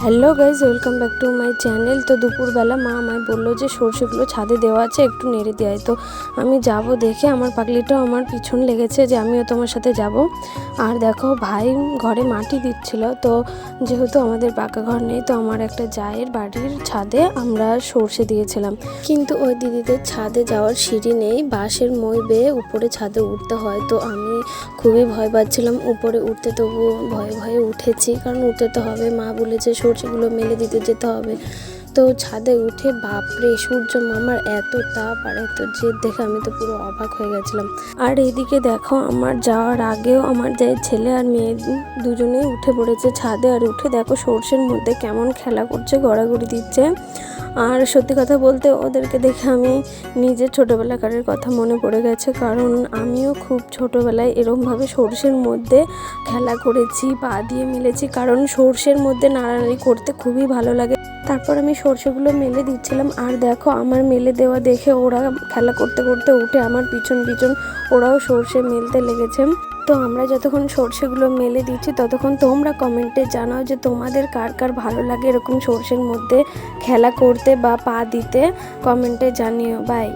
Hello guys, welcome back to my channel. তো দুপুরবেলা মা আমায় বললো যে সর্ষেগুলো ছাদে দেওয়া আছে, একটু নেড়ে দেয়। তো আমি যাব দেখে আমার পাগলিটাও আমার পিছন লেগেছে যে আমিও তোমার সাথে যাব। আর দেখো ভাই ঘরে মাটি দিচ্ছিল। তো যেহেতু আমাদের পাকা ঘর নেই, তো আমার একটা জায়ের বাড়ির ছাদে আমরা সর্ষে দিয়েছিলাম। কিন্তু ওই দিদিদের ছাদে যাওয়ার সিঁড়ি নেই, বাঁশের মই বেয়ে উপরে ছাদে উঠতে হয়। তো আমি খুবই ভয় পাচ্ছিলাম উপরে উঠতে, তবুও ভয়ে ভয়ে উঠেছি, কারণ উঠতে তো হবে। মা বলেছে সর্ষেগুলো মেলে দিতে যেতে হবে। তো ছাদে উঠে বাপরে, সূর্য মামার এত তাপ আর এত জেদ দেখে আমি তো পুরো অবাক হয়ে গেছিলাম। আর এদিকে দেখো, আমার যাওয়ার আগেও আমার যে ছেলে আর মেয়ে দুজনেই উঠে পড়েছে ছাদে। আর উঠে দেখো সর্ষের মধ্যে কেমন খেলা করছে, গড়াগড়ি দিচ্ছে। আর সত্যি কথা বলতে ওদেরকে দেখে আমি নিজের ছোটোবেলাকারের কথা মনে পড়ে গেছে, কারণ আমিও খুব ছোটোবেলায় এরমভাবে সর্ষের মধ্যে খেলা করেছি, পা দিয়ে মেলেছি, কারণ সর্ষের মধ্যে নাড়ানাড়ি করতে খুবই ভালো লাগে। তারপর আমি সর্ষেগুলো মেলে দিচ্ছিলাম, আর দেখো আমার মেলে দেওয়া দেখে ওরা খেলা করতে করতে উঠে আমার পিছন পিছন ওরাও সর্ষে মেলতে লেগেছে। তো আমরা যতক্ষণ সর্ষেগুলো মেলে দিচ্ছি, ততক্ষণ তোমরা কমেন্টে জানাও যে তোমাদের কার কার ভালো লাগে এরকম সর্ষের মধ্যে খেলা করতে বা পা দিতে। কমেন্টে জানিও। বাই।